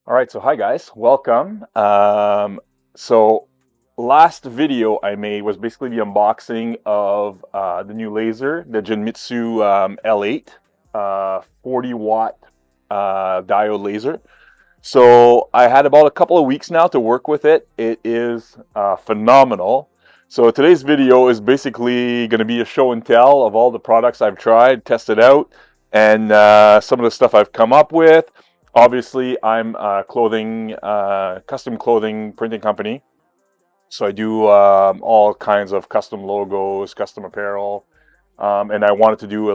All right, so hi guys, welcome. So last video I made was basically the unboxing of the new laser, the Genmitsu L8 40 watt diode laser. So I had about a couple of weeks now to work with it. It is phenomenal. So today's video is basically going to be a show and tell of all the products I've tried, tested out, and some of the stuff I've come up with. Obviously, I'm a custom clothing printing company. So I do all kinds of custom logos, custom apparel. And I wanted to do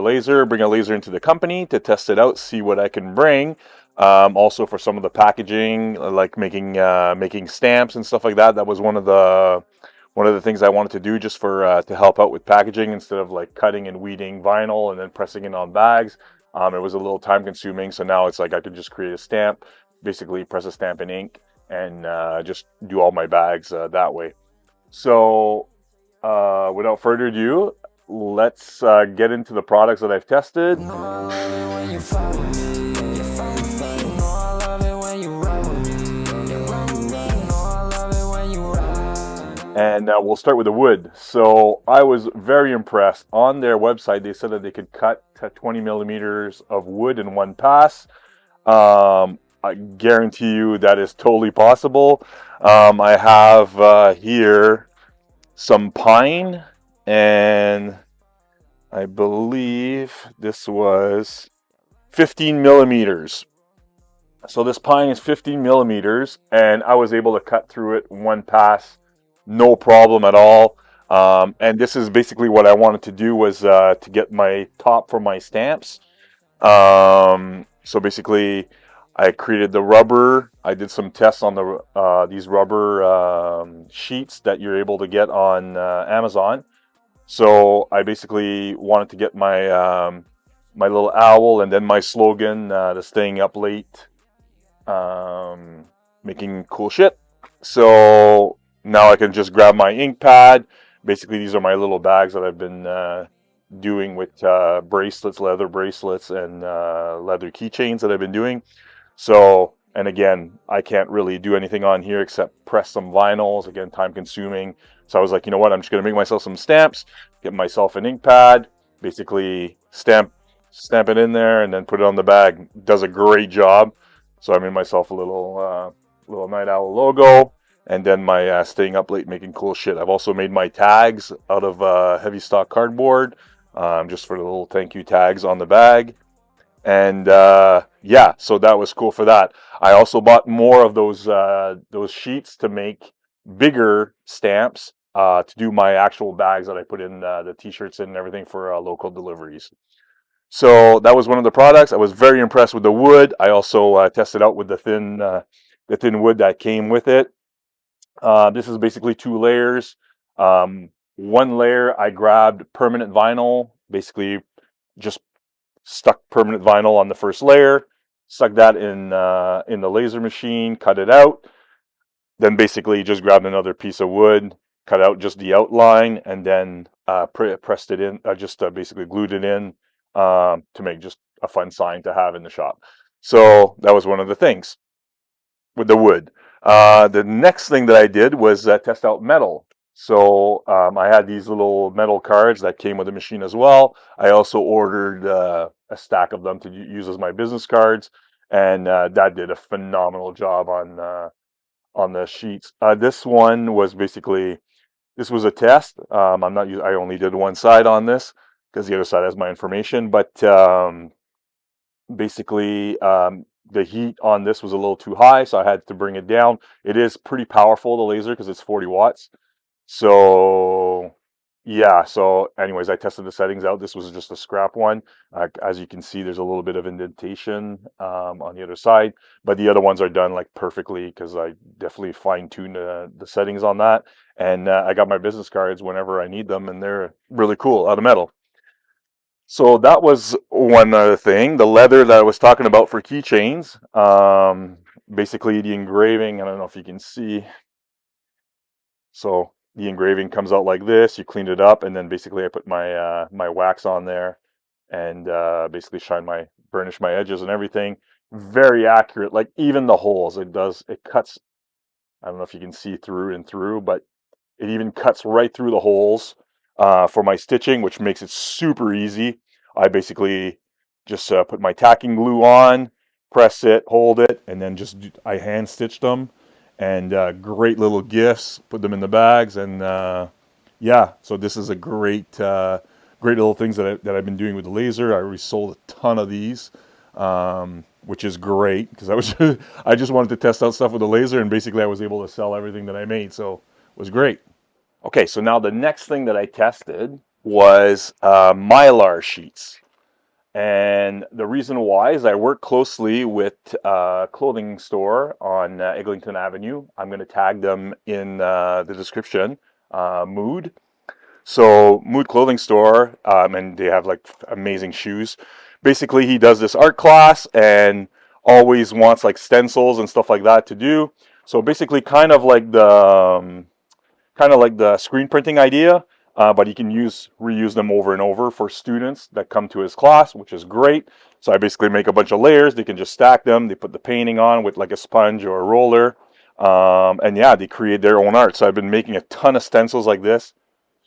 bring a laser into the company to test it out, see what I can bring. Also for some of the packaging, like making stamps and stuff like that. That was one of the things I wanted to do just for to help out with packaging instead of like cutting and weeding vinyl and then pressing it on bags. It was a little time consuming, so now it's like I could just create a stamp, basically press a stamp in ink, and just do all my bags that way. So, without further ado, let's get into the products that I've tested. And we'll start with the wood. So I was very impressed. On their website, they said that they could cut to 20 millimeters of wood in one pass. I guarantee you that is totally possible. I have here some pine, and I believe this was 15 millimeters. So this pine is 15 millimeters, and I was able to cut through it one pass, no problem at all. And this is basically what I wanted to do, was to get my top for my stamps. So basically, I created the rubber. I did some tests on these rubber sheets that you're able to get on Amazon. So I basically wanted to get my little owl, and then my slogan, the staying up late, making cool shit. So now I can just grab my ink pad. Basically, these are my little bags that I've been doing with bracelets, leather bracelets, and leather keychains that I've been doing. So, and again, I can't really do anything on here except press some vinyls. Again, time consuming. So I was like, you know what? I'm just going to make myself some stamps, get myself an ink pad, basically stamp it in there, and then put it on the bag. Does a great job. So I made myself a little night owl logo, and then my staying up late making cool shit. I've also made my tags out of heavy stock cardboard, just for the little thank you tags on the bag. And yeah, so that was cool for that. I also bought more of those sheets to make bigger stamps to do my actual bags that I put in the t-shirts and everything for local deliveries. So that was one of the products. I was very impressed with the wood. I also tested out with the thin wood that came with it. This is basically two layers. One layer I grabbed permanent vinyl, basically just stuck permanent vinyl on the first layer, stuck that in the laser machine, cut it out. Then basically just grabbed another piece of wood, cut out just the outline, and then pressed it in. Just basically glued it in to make just a fun sign to have in the shop. So that was one of the things with the wood. The next thing that I did was test out metal. So I had these little metal cards that came with the machine as well. I also ordered a stack of them to use as my business cards, and that did a phenomenal job on the sheets. This one was basically, this was a test. I'm not. I only did one side on this because the other side has my information, but basically the heat on this was a little too high, so I had to bring it down. It is pretty powerful, the laser, because it's 40 watts. So yeah, so anyways, I tested the settings out. This was just a scrap one. As you can see, there's a little bit of indentation on the other side, but the other ones are done like perfectly because I definitely fine-tuned the settings on that. And I got my business cards whenever I need them, and they're really cool out of metal. So that was one other thing. The leather that I was talking about for keychains. Basically the engraving, I don't know if you can see. So the engraving comes out like this. You clean it up, and then basically I put my wax on there, and basically burnish my edges and everything. very accurate. Like even the holes, it cuts. I don't know if you can see through and through, but it even cuts right through the holes for my stitching, which makes it super easy. I basically just put my tacking glue on, press it, hold it, and then I hand stitched them. And great little gifts. Put them in the bags, and yeah. So this is a great little things that I've been doing with the laser. I already sold a ton of these, which is great because I just wanted to test out stuff with the laser, and basically I was able to sell everything that I made. So it was great. Okay, so now the next thing that I tested was mylar sheets. And the reason why is I work closely with a clothing store on Eglinton Avenue. I'm going to tag them in the description, Mood. So Mood Clothing Store, and they have like amazing shoes. Basically, he does this art class and always wants like stencils and stuff like that to do. So basically, kind of like the screen printing idea, but he can reuse them over and over for students that come to his class, which is great. So I basically make a bunch of layers. They can just stack them. They put the painting on with like a sponge or a roller, and yeah, they create their own art. So I've been making a ton of stencils like this,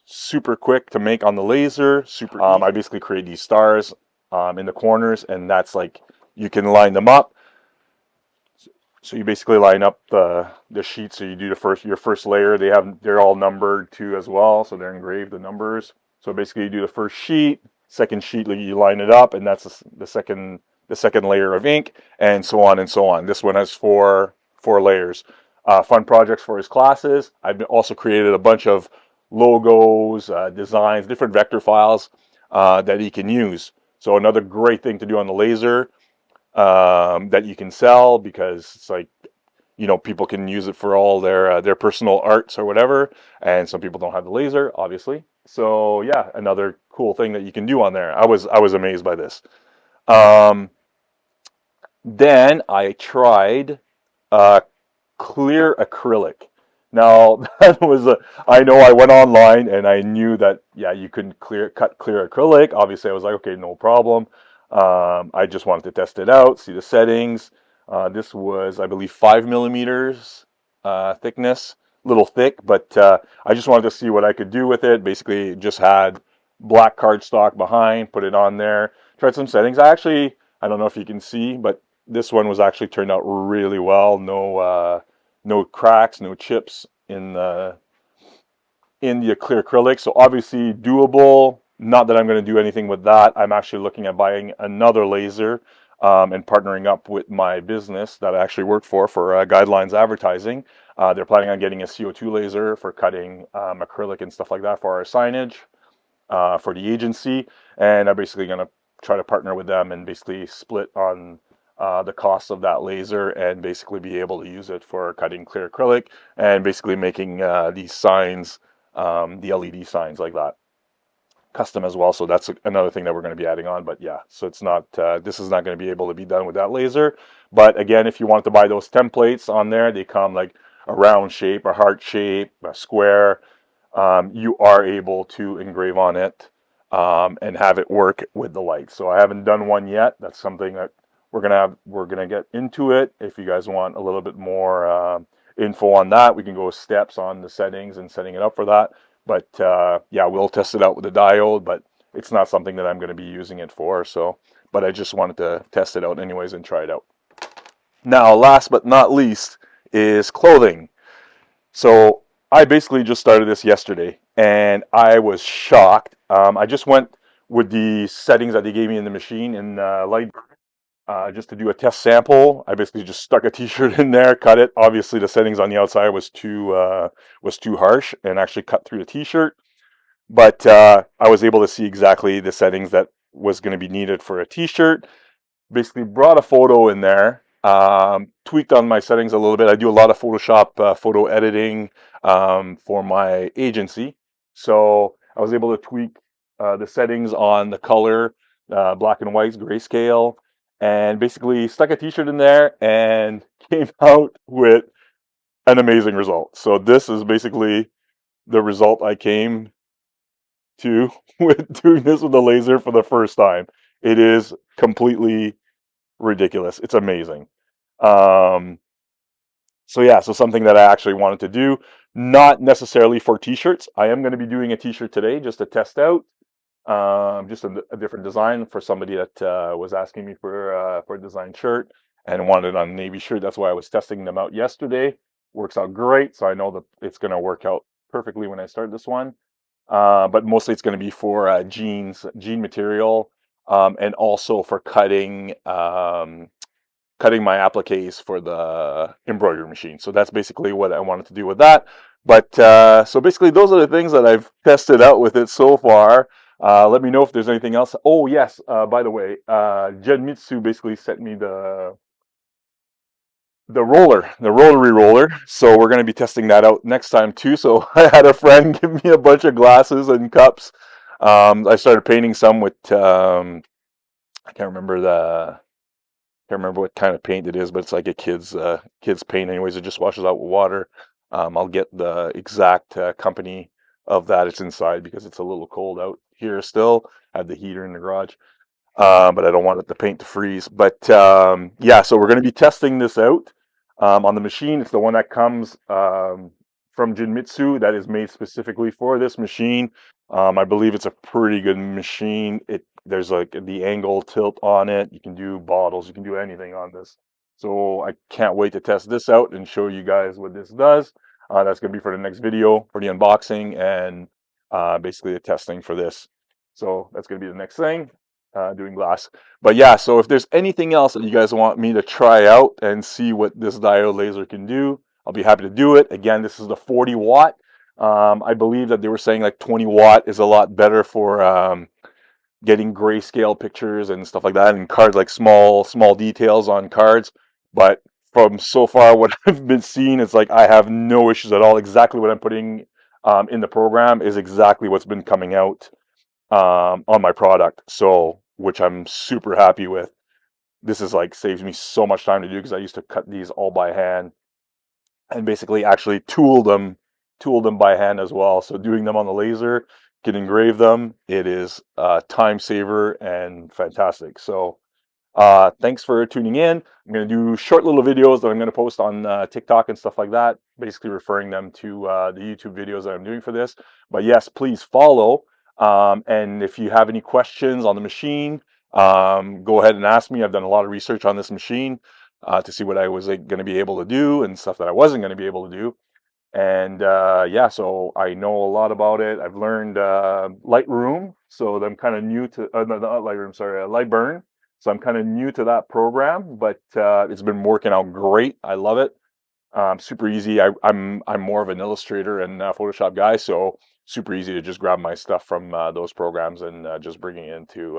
super quick to make on the laser. Super. I basically create these stars in the corners, and that's like you can line them up. So you basically line up the sheets. So you do your first layer. They're all numbered too as well, so they're engraved the numbers. So basically you do the first sheet, second sheet you line it up, and that's the second layer of ink, and so on and so on. This one has four layers. Fun projects for his classes. I've also created a bunch of logos, designs, different vector files that he can use. So another great thing to do on the laser that you can sell because it's like people can use it for all their personal arts or whatever, and some people don't have the laser, obviously. So yeah, another cool thing that you can do on there. I was amazed by this. Um, then I tried uh, clear acrylic. Now that was I know I went online and I knew that yeah you can cut clear acrylic. Obviously I was like okay no problem. I just wanted to test it out, see the settings. This was I believe 5 millimeters thickness, a little thick, but I just wanted to see what I could do with it. Basically just had black cardstock behind, put it on there, tried some settings. I don't know if you can see, but this one was actually turned out really well. No cracks, no chips in the clear acrylic. So obviously doable. Not that I'm going to do anything with that. I'm actually looking at buying another laser and partnering up with my business that I actually work for Guidelines Advertising. They're planning on getting a CO2 laser for cutting acrylic and stuff like that for our signage for the agency, and I'm basically going to try to partner with them and basically split on the cost of that laser and basically be able to use it for cutting clear acrylic and basically making these signs, the LED signs like that, custom as well. So that's another thing that we're going to be adding on. But yeah, so it's not this is not going to be able to be done with that laser. But again, if you want to buy those templates on there, they come like a round shape, a heart shape, a square. You are able to engrave on it and have it work with the lights. So I haven't done one yet. That's something that we're gonna get into it. If you guys want a little bit more info on that, we can go steps on the settings and setting it up for that. But yeah, we'll test it out with the diode, but it's not something that I'm going to be using it for. So, but I just wanted to test it out anyways and try it out. Now, last but not least is clothing. So I basically just started this yesterday, and I was shocked. I just went with the settings that they gave me in the machine in Light just to do a test sample. I basically just stuck a T-shirt in there, cut it. Obviously, the settings on the outside was too harsh, and actually cut through the T-shirt. But I was able to see exactly the settings that was going to be needed for a T-shirt. Basically brought a photo in there, tweaked on my settings a little bit. I do a lot of Photoshop photo editing for my agency. So I was able to tweak the settings on the color, black and white, grayscale, and basically stuck a t-shirt in there and came out with an amazing result. So this is basically the result I came to with doing this with the laser for the first time. It is completely ridiculous. It's amazing. Um, so yeah, so something that I actually wanted to do, not necessarily for t-shirts. I am going to be doing a t-shirt today just to test out, just a different design for somebody that was asking me for a design shirt and wanted on a navy shirt. That's why I was testing them out yesterday. Works out great, so I know that it's going to work out perfectly when I start this one. But mostly it's going to be for jean material, and also for cutting my appliques for the embroidery machine. So that's basically what I wanted to do with that. But so basically, those are the things that I've tested out with it so far. Let me know if there's anything else. Oh yes, by the way, Genmitsu basically sent me the rotary roller. So we're going to be testing that out next time too. So I had a friend give me a bunch of glasses and cups. I started painting some with I can't remember what kind of paint it is, but it's like a kid's paint. Anyways, it just washes out with water. I'll get the exact company of that. It's inside because it's a little cold out here still. I have the heater in the garage, but I don't want the paint to freeze. But yeah, so we're going to be testing this out on the machine. It's the one that comes from Genmitsu that is made specifically for this machine. I believe it's a pretty good machine. There's like the angle tilt on it. You can do bottles. You can do anything on this. So I can't wait to test this out and show you guys what this does. That's going to be for the next video for the unboxing and basically the testing for this. So that's going to be the next thing, doing glass. But yeah, so if there's anything else that you guys want me to try out and see what this diode laser can do, I'll be happy to do it. Again, this is the 40 watt. I believe that they were saying like 20 watt is a lot better for getting grayscale pictures and stuff like that, and cards, like small details on cards. But from so far what I've been seeing, it's like I have no issues at all. Exactly what I'm putting in the program is exactly what's been coming out on my product. So, which I'm super happy with. This is like saves me so much time to do because I used to cut these all by hand and basically actually tool them by hand as well. So doing them on the laser, can engrave them. It is a time saver and fantastic. So thanks for tuning in. I'm going to do short little videos that I'm going to post on TikTok and stuff like that, basically referring them to the YouTube videos that I'm doing for this. But yes, please follow. And if you have any questions on the machine, go ahead and ask me. I've done a lot of research on this machine to see what I was going to be able to do and stuff that I wasn't going to be able to do. And yeah, so I know a lot about it. I've learned Lightroom, so I'm kind of new to not Lightroom, sorry, Lightburn. So I'm kind of new to that program, but it's been working out great. I love it. Super easy. I'm more of an Illustrator and Photoshop guy, so super easy to just grab my stuff from those programs and just bring it into.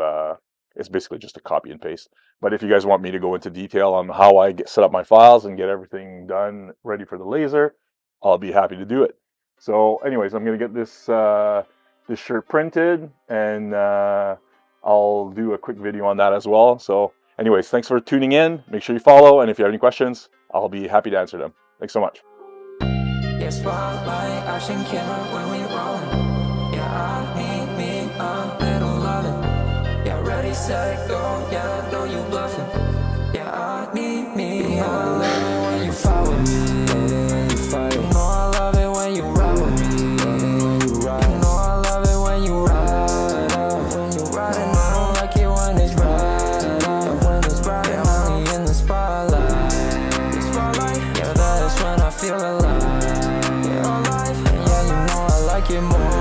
It's basically just a copy and paste. But if you guys want me to go into detail on how I set up my files and get everything done ready for the laser, I'll be happy to do it. So, anyways, I'm gonna get this this shirt printed, and I'll do a quick video on that as well. So, anyways, thanks for tuning in. Make sure you follow, and if you have any questions, I'll be happy to answer them. Thanks so much. Yeah, spotlight, action camera when we rollin'. Yeah, I need me a little lovin'. Yeah, ready, set, go. Yeah, I know you bluffin'. Yeah, I need me a little when you follow me. You know I love it when you ride with me. You know I love it when you ride out. And I don't like it when it's bright out. When it's bright out, only in the spotlight. Yeah, that's when I feel alive. Yeah, you know I like it more.